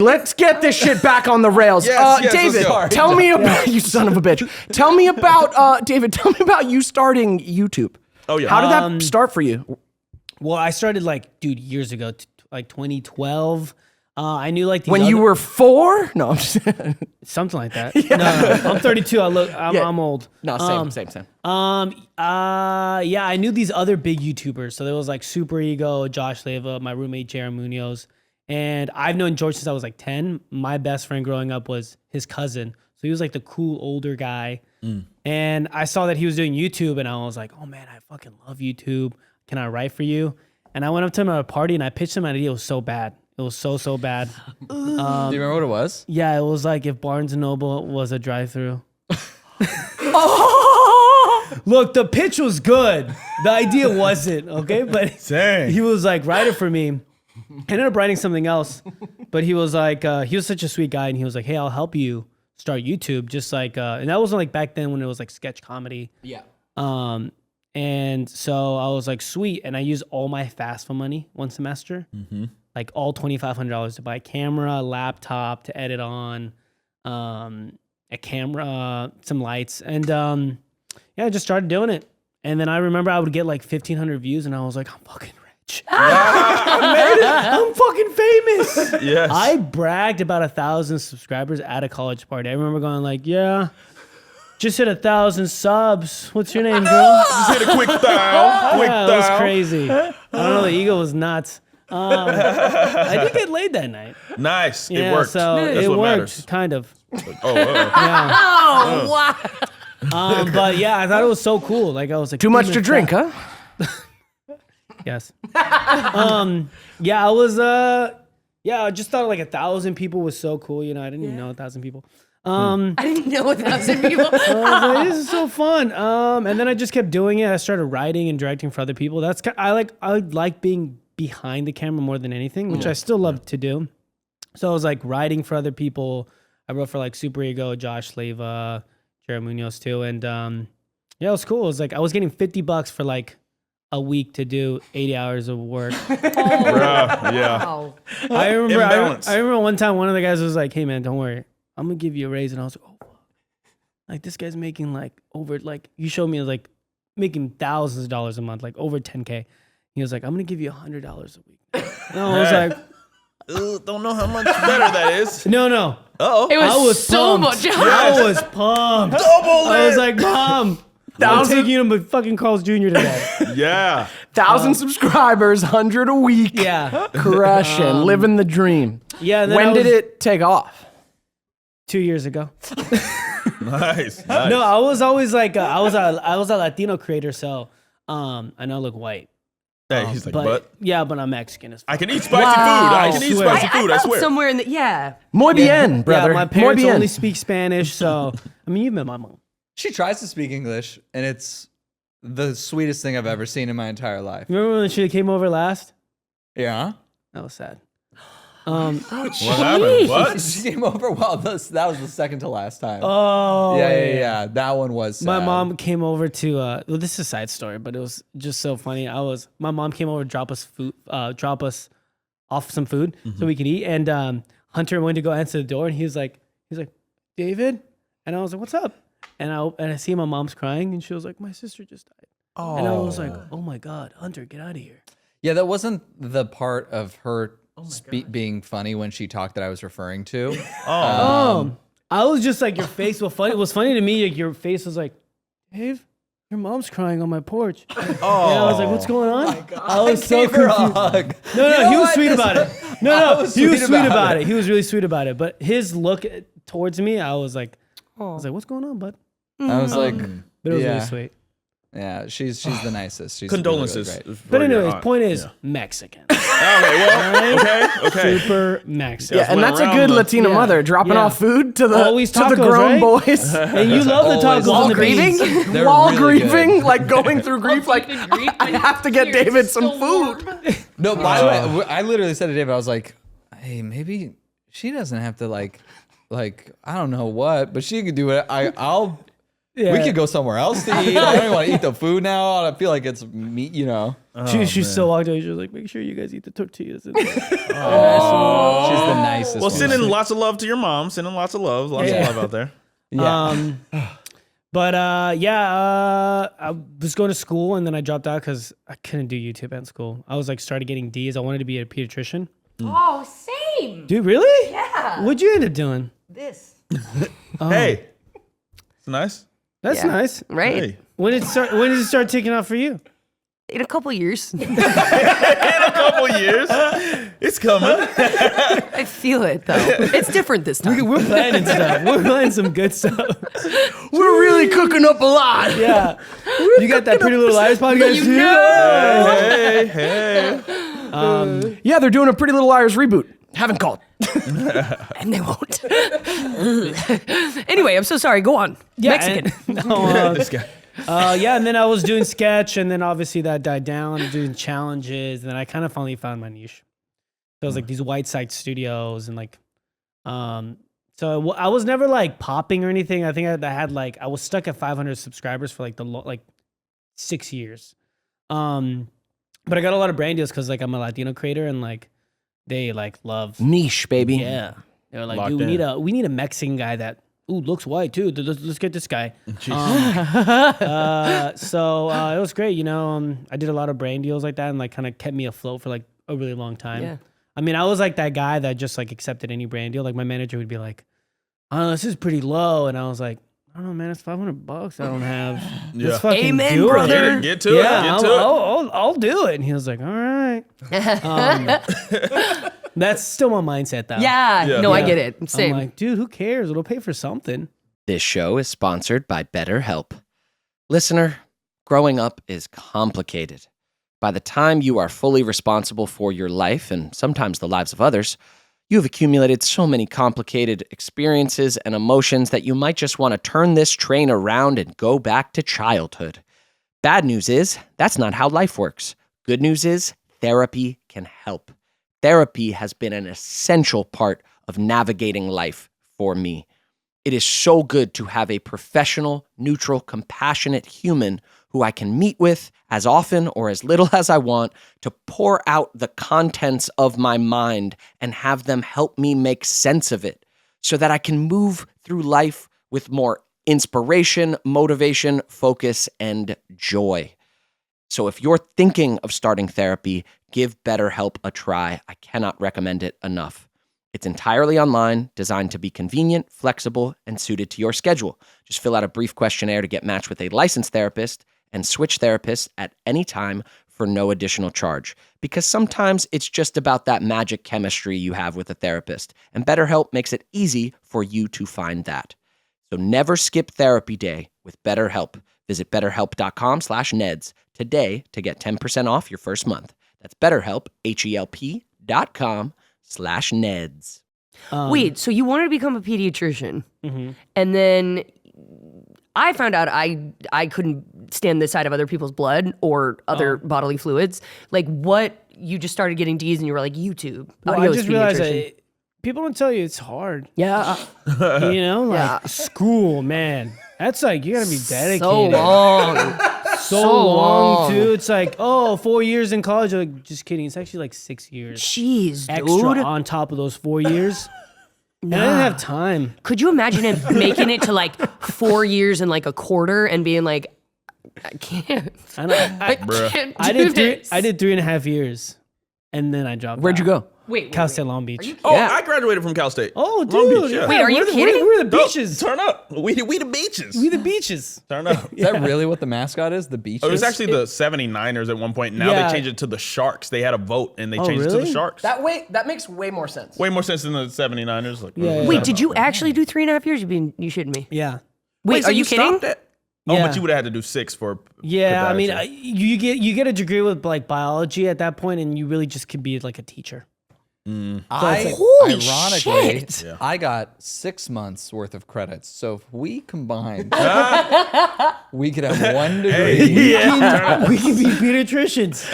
Let's get this shit back on the rails. Yes, David, tell me about you son of a bitch. Tell me about David. Tell me about you starting YouTube. Oh yeah. How did that start for you? Well, I started years ago, like 2012. I knew like these When you were 4? No, I'm just something like that. No, I'm 32. I'm old. No, same. Yeah, I knew these other big YouTubers. So there was like Super Ego, Josh Leva, my roommate Jared Munoz. And I've known George since I was like 10. My best friend growing up was his cousin. So he was like the cool older guy. And I saw that he was doing YouTube and I was like, oh man, I fucking love YouTube. Can I write for you? And I went up to him at a party and I pitched him an idea. It was so bad. It was so bad. Do you remember what it was? Yeah, it was like if Barnes & Noble was a drive-thru. Look, the pitch was good. The idea wasn't, okay? But he was like, write it for me. I ended up writing something else, but he was like, he was such a sweet guy, and he was like, hey, I'll help you start YouTube. Just like, and that wasn't like back then when it was like sketch comedy. Yeah. And so I was like, sweet. And I used all my FAFSA money one semester, like all $2,500 to buy a camera, laptop to edit on, a camera, some lights. And yeah, I just started doing it. And then I remember I would get like 1,500 views and I was like, I'm fucking rich. I made it. I'm fucking famous. Yes. I bragged about 1,000 subscribers at a college party. I remember going like, yeah, just hit 1,000 subs. What's your name, girl? Just hit a quick dial. Yeah, it was crazy. I don't know. The ego was nuts. I did get laid that night. Nice. Yeah, It worked. So That's it what worked, matters. kind of. Oh, Yeah. Oh, wow. But yeah, I thought it was so cool. Like I was like, Too much to drink, huh? Yes. Yeah, I was. Yeah, I just thought like 1,000 people was so cool. You know, I didn't even know 1,000 people. I didn't know 1,000 people. I was like, this is so fun. And then I just kept doing it. I started writing and directing for other people. That's I like being behind the camera more than anything, which I still love to do. So I was like writing for other people. I wrote for like Super Ego, Josh Leva, Jared Munoz too, and yeah, it was cool. It was like I was getting $50 for like a week to do 80 hours of work. yeah. Wow. I remember. Imbalance. I remember one time one of the guys was like, "Hey man, don't worry, I'm gonna give you a raise," and I was like, "Oh, fuck. Like this guy's making like over like you showed me like making thousands of dollars a month, like over 10K." He was like, "I'm gonna give you $100 a week," and I was like, Don't know how much better that is. "No." Uh-oh. It was, I was so pumped. much. I was pumped. I was like, "Mom, I'm taking you to fucking Carl's Jr. today." Yeah. 1,000 subscribers, 100 a week. Yeah, Crushing, living the dream. yeah. And then When did it take off? 2 years ago. Nice. No, I was always like, I was a Latino creator, so I know I look white. Hey, he's like, but yeah, but I'm Mexican as fuck. I can eat spicy food. I can eat swear. spicy food. I felt swear. somewhere in the Muy bien, brother. Yeah, my Muy parents bien. only speak Spanish, so I mean, you've met my mom. She tries to speak English, and it's the sweetest thing I've ever seen in my entire life. Remember when she came over last? Yeah. That was sad. What happened? What? She came over. Well, that was the second to last time. Oh, Yeah. That one was sad. My mom came over to. Well, this is a side story, but it was just so funny. My mom came over to drop us off some food so we could eat, and Hunter went to go answer the door, and he was like, David, and I was like, what's up? And I see my mom's crying, and she was like, my sister just died. Oh. And I was like, oh my God, Hunter, get out of here. Yeah, that wasn't the part of her being funny when she talked that I was referring to. I was just like, your face was funny. It was funny to me. Like, your face was like, Dave, your mom's crying on my porch. Oh. And I was like, what's going on? I was so Gave her a confused. hug. No, he was sweet about it. No, was he was sweet sweet about about it. it. He was really sweet about it. But his look towards me, I was like, what's going on, bud? I was like, But it was yeah. really sweet. Yeah, she's the nicest. She's Condolences. Really, really great. But anyways, point is, Mexican. Okay, well, okay. Super Mexican. Yeah, and went that's a around good the- Latino Yeah, mother dropping yeah. off food to the Always to the tacos, grown right? boys And you love the Always. tacos while and the grieving, beans. They're while really grieving, good. like going through grief. Like I have to get David some food. No, by the way, I literally said to David, I was like, hey, maybe she doesn't have to like I don't know what, but she could do it. I'll Yeah. We could go somewhere else to eat. I don't even want to eat the food now. I feel like it's meat, She still walked away. She was like, make sure you guys eat the tortillas. She's the nicest. Well, one. sending lots of love to your mom. Sending lots of love. Lots of love out there. Yeah. I was going to school and then I dropped out because I couldn't do YouTube at school. I was like started getting D's. I wanted to be a pediatrician. Oh, same. Dude, really? Yeah. What'd you end up doing? This. Hey, it's nice. That's Yeah. nice. Right? Hey. When did it start taking off for you? In a couple years. In a couple years, it's coming. I feel it, though. It's different this time. We're planning stuff. We're planning some good stuff. We're really cooking up a lot. Yeah. You got that Pretty Little Liars podcast You too? know. Hey. Yeah, they're doing a Pretty Little Liars reboot. Haven't called. And they won't. Anyway, I'm so sorry. Go on. Mexican. This guy. And then I was doing sketch, and then obviously that died down, doing challenges, and then I kind of finally found my niche. So it was like these white side studios, and like, so I was never like popping or anything. I think I had like, I was stuck at 500 subscribers for like 6 years. But I got a lot of brand deals because like I'm a Latino creator, and like they like love Niche, baby. Yeah, they were like, Locked dude, in. we need a Mexican guy that looks white too. Let's get this guy. So it was great. I did a lot of brand deals like that, and like kind of kept me afloat for like a really long time. Yeah. I mean, I was like that guy that just like accepted any brand deal. Like my manager would be like, "Oh, this is pretty low," and I was like, "I don't know, man. It's $500. I don't have. Yeah. Let's fucking Amen, do brother. it." Get to it. Yeah, Get to it. I'll do it. And he was like, "All right." That's still my mindset though. Yeah. No, I get it. Same. I'm like, dude, who cares? It'll pay for something. This show is sponsored by BetterHelp. Listener, growing up is complicated. By the time you are fully responsible for your life and sometimes the lives of others, you have accumulated so many complicated experiences and emotions that you might just want to turn this train around and go back to childhood. Bad news is, that's not how life works. Good news is, therapy can help. Therapy has been an essential part of navigating life for me. It is so good to have a professional, neutral, compassionate human who I can meet with as often or as little as I want to pour out the contents of my mind and have them help me make sense of it so that I can move through life with more inspiration, motivation, focus, and joy. So if you're thinking of starting therapy, give BetterHelp a try. I cannot recommend it enough. It's entirely online, designed to be convenient, flexible, and suited to your schedule. Just fill out a brief questionnaire to get matched with a licensed therapist and switch therapists at any time for no additional charge. Because sometimes it's just about that magic chemistry you have with a therapist, and BetterHelp makes it easy for you to find that. So never skip therapy day with BetterHelp. Visit betterhelp.com/Neds today to get 10% off your first month. That's BetterHelp, HELP.com/Neds. Wait, so you wanted to become a pediatrician, Mm-hmm. and then I found out I couldn't stand the sight of other people's blood or other bodily fluids. Like, what, you just started getting D's and you were like, YouTube. Well, I Adios, just realized pediatrician. that people don't tell you it's hard. Yeah. Like school, man. That's like, you gotta be dedicated. So long. So long, too. It's like, 4 years in college. You're like, just kidding. It's actually like 6 years Jeez, extra dude. on top of those 4 years. And I didn't have time. Could you imagine him making it to like 4 years and like a quarter and being like, I can't. I know. I can't I do did three. this. I did 3.5 years, and then I dropped. Where'd you go? Wait. Cal State Long Beach. Oh, I graduated from Cal State. Oh, dude. Long Beach, yeah. Wait, are you kidding? We're the Oh, beaches. turn up. We the beaches. We the beaches. Turn up. Is that really what the mascot is? The beaches? It was actually the 79ers at one point. Now Yeah. they changed it to the Sharks. They had a vote and they Oh, changed it to really? the Sharks. That makes way more sense. Way more sense than the 79ers. Like, Yeah, Wait, did you actually do 3.5 years? You shitting me? Yeah. Wait, so are you kidding? stopped at- Oh, Yeah. but you would have had to do 6 for. Yeah, I mean, podiatry. you get a degree with like biology at that point, and you really just could be like a teacher. Holy Ironically, shit. Yeah. I got 6 months worth of credits. So if we combined, we could have 1 degree. We can be pediatricians.